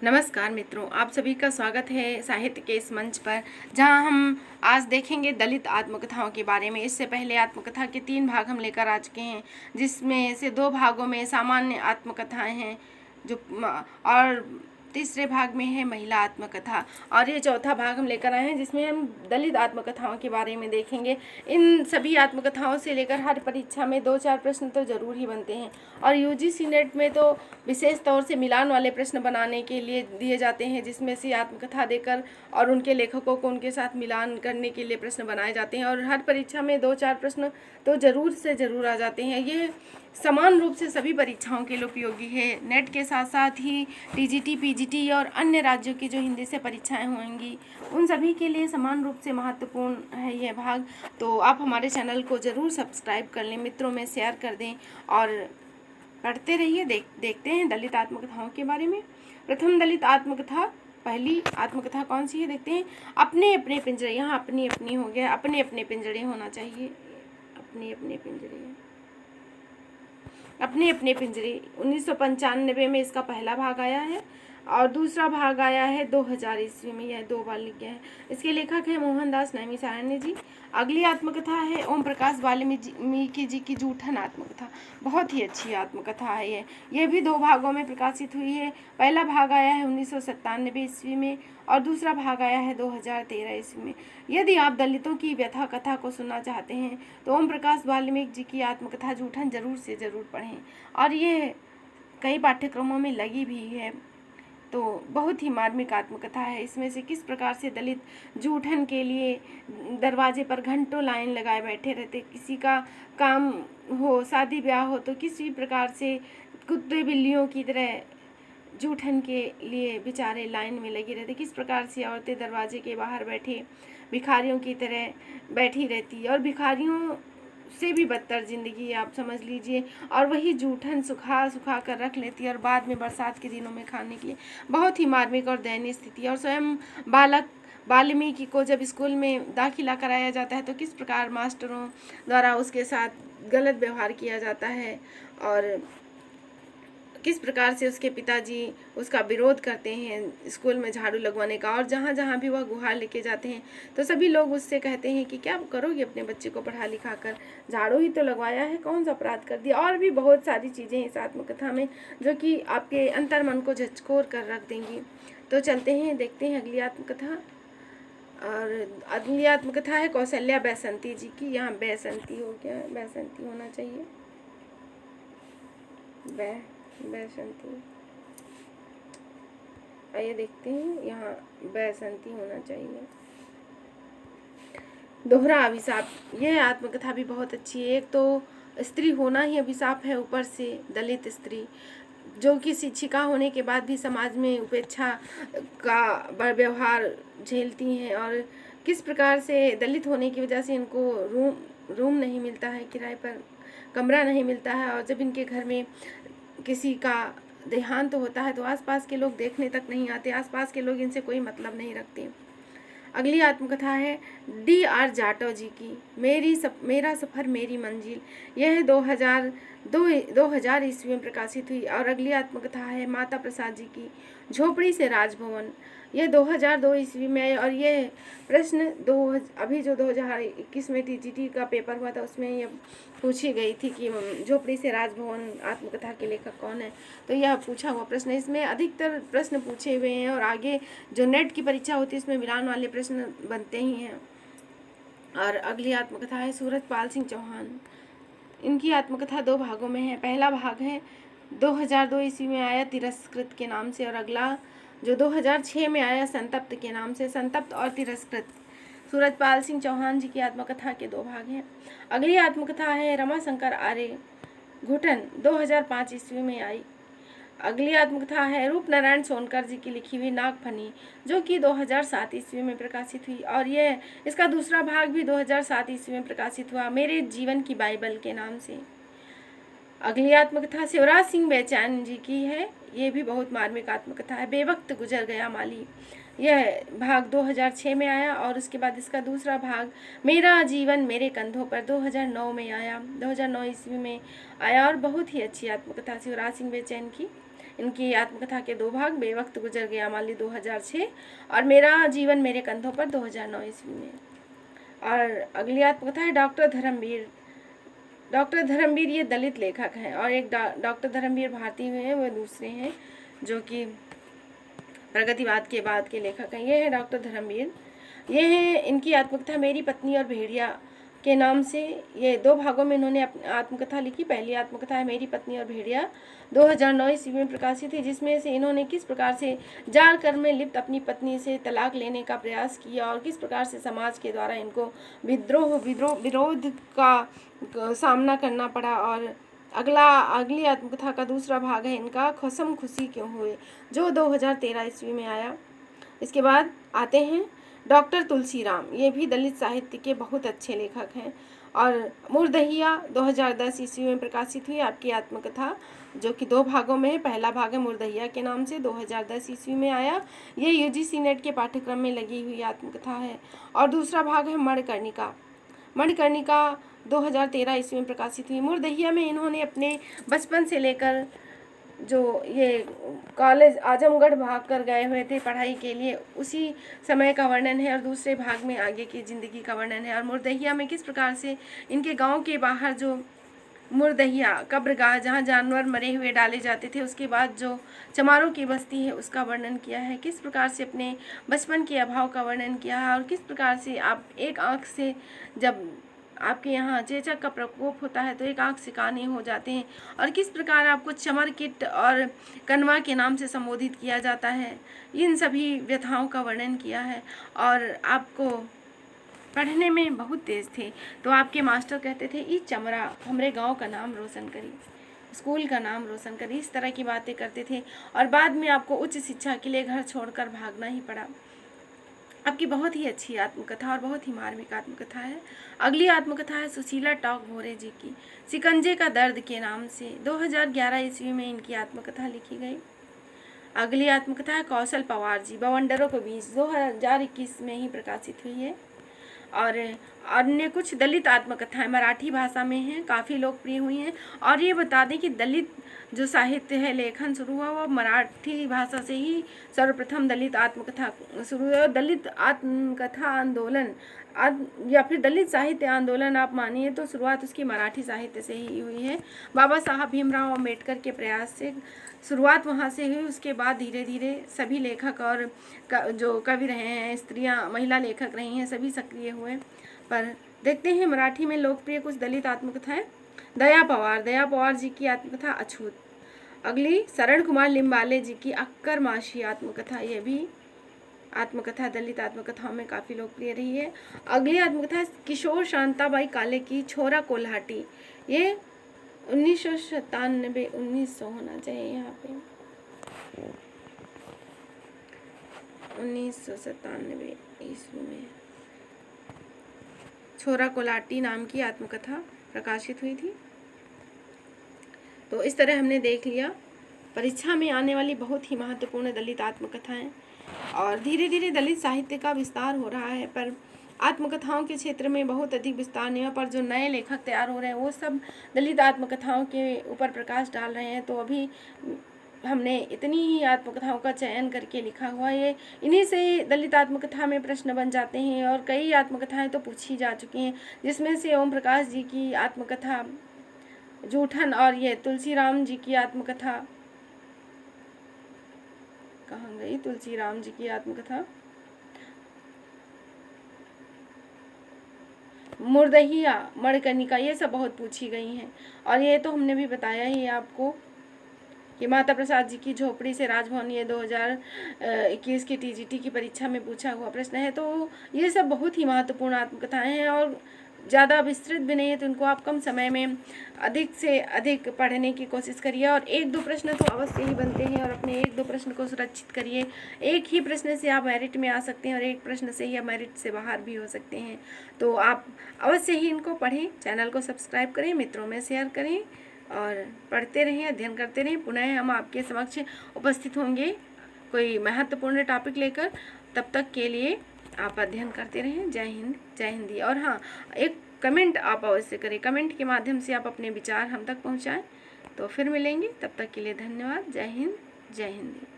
नमस्कार मित्रों, आप सभी का स्वागत है साहित्य के इस मंच पर, जहां हम आज देखेंगे दलित आत्मकथाओं के बारे में। इससे पहले आत्मकथा के 3 भाग हम लेकर आ चुके हैं, जिसमें से 2 भागों में सामान्य आत्मकथाएं हैं जो और तीसरे भाग में है महिला आत्मकथा, और ये चौथा भाग हम लेकर आए हैं जिसमें हम दलित आत्मकथाओं के बारे में देखेंगे। इन सभी आत्मकथाओं से लेकर हर परीक्षा में 2-4 प्रश्न तो ज़रूर ही बनते हैं, और यूजीसी नेट में तो विशेष तौर से मिलान वाले प्रश्न बनाने के लिए दिए जाते हैं, जिसमें से आत्मकथा देकर और उनके लेखकों को उनके साथ मिलान करने के लिए प्रश्न बनाए जाते हैं, और हर परीक्षा में 2-4 प्रश्न तो ज़रूर से ज़रूर आ जाते हैं। ये समान रूप से सभी परीक्षाओं के लिए उपयोगी है। नेट के साथ साथ ही टीजीटी, पीजीटी और अन्य राज्यों की जो हिंदी से परीक्षाएं होंगी, उन सभी के लिए समान रूप से महत्वपूर्ण है यह भाग। तो आप हमारे चैनल को ज़रूर सब्सक्राइब कर लें, मित्रों में शेयर कर दें और पढ़ते रहिए। देखते हैं दलित आत्मकथाओं के बारे में। प्रथम दलित आत्मकथा, पहली आत्मकथा कौन सी है देखते हैं। अपने अपने पिंजरे, यहाँ अपनी अपनी हो गया, अपने अपने पिंजरे होना चाहिए। अपने अपने पिंजरे, अपने अपने पिंजरे 1995 में इसका पहला भाग आया है, और दूसरा भाग आया है 2000 ईस्वी में। यह 2 बार लिख गया है। इसके लेखक है मोहनदास नैमिषारण्य जी। अगली आत्मकथा है ओम प्रकाश वाल्मीकि जी की जूठन आत्मकथा। बहुत ही अच्छी आत्मकथा है यह भी 2 भागों में प्रकाशित हुई है। पहला भाग आया है 1997 ईस्वी में, और दूसरा भाग आया है 2013 ईस्वी में। यदि आप दलितों की व्यथा कथा को सुनना चाहते हैं तो ओम प्रकाश वाल्मीकि जी की आत्मकथा जूठन ज़रूर से ज़रूर पढ़ें, और ये कई पाठ्यक्रमों में लगी भी है। तो बहुत ही मार्मिक आत्मकथा है। इसमें से किस प्रकार से दलित जूठन के लिए दरवाजे पर घंटों लाइन लगाए बैठे रहते, किसी का काम हो, शादी ब्याह हो, तो किसी प्रकार से कुत्ते बिल्लियों की तरह जूठन के लिए बेचारे लाइन में लगे रहते, किस प्रकार से औरतें दरवाजे के बाहर बैठे भिखारियों की तरह बैठी रहती, और भिखारियों से भी बदतर ज़िंदगी आप समझ लीजिए, और वही जूठन सुखा सुखा कर रख लेती है, और बाद में बरसात के दिनों में खाने के लिए। बहुत ही मार्मिक और दयनीय स्थिति है। और स्वयं बालक वाल्मीकि को जब स्कूल में दाखिला कराया जाता है तो किस प्रकार मास्टरों द्वारा उसके साथ गलत व्यवहार किया जाता है, और किस प्रकार से उसके पिताजी उसका विरोध करते हैं स्कूल में झाड़ू लगवाने का, और जहाँ जहाँ भी वह गुहार लेके जाते हैं तो सभी लोग उससे कहते हैं कि क्या करोगे अपने बच्चे को पढ़ा लिखा कर, झाड़ू ही तो लगवाया है, कौन सा अपराध कर दिया। और भी बहुत सारी चीज़ें इस आत्मकथा में जो कि आपके अंतर मन को झकझोर कर रख देंगी। तो चलते हैं, देखते हैं अगली आत्मकथा। और अगली आत्मकथा है कौशल्या बैसंती जी की। यहाँ बैसंती हो गया, बैसंती होना चाहिए, बैसंती। आइए देखते हैं, यहाँ बैसंती होना चाहिए। दोहरा अभिशाप, यह आत्मकथा भी बहुत अच्छी है। एक तो स्त्री होना ही अभिशाप है, ऊपर से दलित स्त्री जो कि शिक्षिका होने के बाद भी समाज में उपेक्षा का व्यवहार झेलती हैं, और किस प्रकार से दलित होने की वजह से इनको रूम नहीं मिलता है, किराए पर कमरा नहीं मिलता है, और जब इनके घर में किसी का देहांत होता है तो आसपास के लोग देखने तक नहीं आते, आसपास के लोग इनसे कोई मतलब नहीं रखते। अगली आत्मकथा है D.R. जाटव जी की, मेरा सफ़र मेरी मंजिल। यह 2000 ईस्वी में प्रकाशित हुई। और अगली आत्मकथा है माता प्रसाद जी की, झोपड़ी से राजभवन। यह 2002 ईस्वी में है, और ये प्रश्न अभी जो 2021 में टीजीटी का पेपर हुआ था उसमें यह पूछी गई थी कि झोपड़ी से राजभवन आत्मकथा के लेखक कौन है। तो यह पूछा हुआ प्रश्न, इसमें अधिकतर प्रश्न पूछे हुए हैं, और आगे जो नेट की परीक्षा होती है इसमें मिलान वाले प्रश्न बनते ही हैं। और अगली आत्मकथा है सूरजपाल सिंह चौहान। इनकी आत्मकथा 2 भागों में है। पहला भाग है 2002 ईस्वी में आया तिरस्कृत के नाम से, और अगला जो 2006 में आया संतप्त के नाम से। संतप्त और तिरस्कृत सूरजपाल सिंह चौहान जी की आत्मकथा के 2 भाग हैं। अगली आत्मकथा है रमाशंकर आर्य घुटन, 2005 ईस्वी में आई। अगली आत्मकथा है रूपनारायण सोनकर जी की लिखी हुई नागफनी, जो कि 2007 ईस्वी में प्रकाशित हुई, और यह इसका दूसरा भाग भी 2007 ईस्वी में प्रकाशित हुआ, मेरे जीवन की बाइबल के नाम से। अगली आत्मकथा शिवराज सिंह बेचैन जी की है। ये भी बहुत मार्मिक आत्मकथा है, बेवक्त गुजर गया माली। यह भाग 2006 में आया, और उसके बाद इसका दूसरा भाग मेरा जीवन मेरे कंधों पर 2009 में आया, 2009 ईस्वी में आया, और बहुत ही अच्छी आत्मकथा शिवराज सिंह बेचैन की। इनकी आत्मकथा के 2 भाग, बेवक्त गुजर गया माली 2006 और मेरा जीवन मेरे कंधों पर 2009 ईस्वी में। और अगली आत्मकथा है डॉक्टर धर्मवीर। डॉक्टर धर्मवीर ये दलित लेखक हैं और एक डॉक्टर धर्मवीर भारती हुए हैं, वो दूसरे हैं जो कि प्रगतिवाद के बाद के लेखक हैं। ये है डॉक्टर धर्मवीर। ये है इनकी आत्मकथा मेरी पत्नी और भेड़िया के नाम से। ये 2 भागों में इन्होंने अपनी आत्मकथा लिखी। पहली आत्मकथा है मेरी पत्नी और भेड़िया, 2009 ईस्वी में प्रकाशित थी, जिसमें से इन्होंने किस प्रकार से जाल कर्म में लिप्त अपनी पत्नी से तलाक लेने का प्रयास किया और किस प्रकार से समाज के द्वारा इनको विरोध का सामना करना पड़ा। और अगली आत्मकथा का दूसरा भाग है इनका खसम खुशी क्यों हुए, जो 2013 ईस्वी में आया। इसके बाद आते हैं डॉक्टर तुलसीराम। ये भी दलित साहित्य के बहुत अच्छे लेखक हैं और मुर्दहिया 2010 ईस्वी में प्रकाशित हुई आपकी आत्मकथा, जो कि 2 भागों में है। पहला भाग है मुर्दहिया के नाम से, 2010 ईस्वी में आया। ये यूजीसी नेट के पाठ्यक्रम में लगी हुई आत्मकथा है। और दूसरा भाग है मणिकर्णिका। मणिकर्णिका 2013 ईस्वी में प्रकाशित हुई। मुर्दहिया में इन्होंने अपने बचपन से लेकर जो ये कॉलेज आजमगढ़ भाग कर गए हुए थे पढ़ाई के लिए, उसी समय का वर्णन है। और दूसरे भाग में आगे की ज़िंदगी का वर्णन है। और मुर्दहिया में किस प्रकार से इनके गांव के बाहर जो मुर्दहिया कब्रगाह जहाँ जानवर मरे हुए डाले जाते थे, उसके बाद जो चमारों की बस्ती है उसका वर्णन किया है। किस प्रकार से अपने बचपन के अभाव का वर्णन किया है और किस प्रकार से आप एक आँख से, जब आपके यहाँ चेचक का प्रकोप होता है तो एक आँख से काने हो जाते हैं, और किस प्रकार आपको चमर किट और कनवा के नाम से संबोधित किया जाता है, इन सभी व्यथाओं का वर्णन किया है। और आपको पढ़ने में बहुत तेज थे तो आपके मास्टर कहते थे ई चमरा हमरे गांव का नाम रोशन करी, स्कूल का नाम रोशन करी, इस तरह की बातें करते थे। और बाद में आपको उच्च शिक्षा के लिए घर छोड़कर भागना ही पड़ा। आपकी बहुत ही अच्छी आत्मकथा और बहुत ही मार्मिक आत्मकथा है। अगली आत्मकथा है सुशीला टॉक भोरे जी की, शिकंजे का दर्द के नाम से, 2011 ईस्वी में इनकी आत्मकथा लिखी गई। अगली आत्मकथा है कौशल पवार जी, बवंडरों के बीच, 2021 में ही प्रकाशित हुई है। और अन्य कुछ दलित आत्मकथाएं मराठी भाषा में हैं, काफ़ी लोकप्रिय हुई हैं। और ये बता दें कि दलित जो साहित्य है, लेखन शुरू हुआ वो मराठी भाषा से ही सर्वप्रथम दलित आत्मकथा शुरू हुआ। दलित आत्मकथा आंदोलन या फिर दलित साहित्य आंदोलन आप मानिए तो शुरुआत उसकी मराठी साहित्य से ही हुई है। बाबा साहब भीमराव अम्बेडकर के प्रयास से शुरुआत वहाँ से हुई। उसके बाद धीरे धीरे सभी लेखक और जो कवि रहे हैं, स्त्रियाँ, महिला लेखक रही हैं, सभी सक्रिय हुए। पर देखते हैं मराठी में लोकप्रिय कुछ दलित आत्मकथाएं। दया पवार जी की आत्मकथा अछूत। अगली शरण कुमार लिम्बाले जी की अक्कर माशी आत्मकथा, ये भी आत्मकथा दलित आत्मकथाओं में काफ़ी लोकप्रिय रही है। अगली आत्मकथा किशोर शांताबाई काले की छोरा कोल्हाटी, ये 1997 होना चाहिए यहाँ पे, 1997 ईस्वी में छोरा कोल्हाटी नाम की आत्मकथा प्रकाशित हुई थी। तो इस तरह हमने देख लिया परीक्षा में आने वाली बहुत ही महत्वपूर्ण दलित आत्मकथाएं। और धीरे धीरे दलित साहित्य का विस्तार हो रहा है, पर आत्मकथाओं के क्षेत्र में बहुत अधिक विस्तार नहीं हुआ। पर जो नए लेखक तैयार हो रहे हैं वो सब दलित आत्मकथाओं के ऊपर प्रकाश डाल रहे हैं। तो अभी हमने इतनी ही आत्मकथाओं का चयन करके लिखा हुआ है। इन्हीं से दलित आत्मकथा में प्रश्न बन जाते हैं और कई आत्मकथाएं तो पूछी जा चुकी हैं, जिसमें से ओम प्रकाश जी की आत्मकथा जूठन और ये तुलसीराम जी की आत्मकथा, कहाँ गई तुलसीराम जी की आत्मकथा, मुर्दहिया, मणिकर्णिका, ये सब बहुत पूछी गई हैं। और ये तो हमने भी बताया ही आपको कि माता प्रसाद जी की झोपड़ी से राजभवन, ये 2021 की टीजीटी की परीक्षा में पूछा हुआ प्रश्न है। तो ये सब बहुत ही महत्वपूर्ण आत्मकथाएं हैं और ज़्यादा विस्तृत भी नहीं है, तो इनको आप कम समय में अधिक से अधिक पढ़ने की कोशिश करिए। और 1-2 प्रश्न तो अवश्य ही बनते हैं और अपने 1-2 प्रश्न को सुरक्षित करिए। एक ही प्रश्न से आप मेरिट में आ सकते हैं और एक प्रश्न से ही आप मेरिट से बाहर भी हो सकते हैं। तो आप अवश्य ही इनको पढ़ें, चैनल को सब्सक्राइब करें, मित्रों में शेयर करें और पढ़ते रहें, अध्ययन करते रहें। पुनः हम आपके समक्ष उपस्थित होंगे कोई महत्वपूर्ण टॉपिक लेकर। तब तक के लिए आप अध्ययन करते रहें। जय हिंद, जय हिंदी। और हाँ, एक कमेंट आप अवश्य करें, कमेंट के माध्यम से आप अपने विचार हम तक पहुंचाएं। तो फिर मिलेंगे, तब तक के लिए धन्यवाद। जय हिंद। जय हिंद।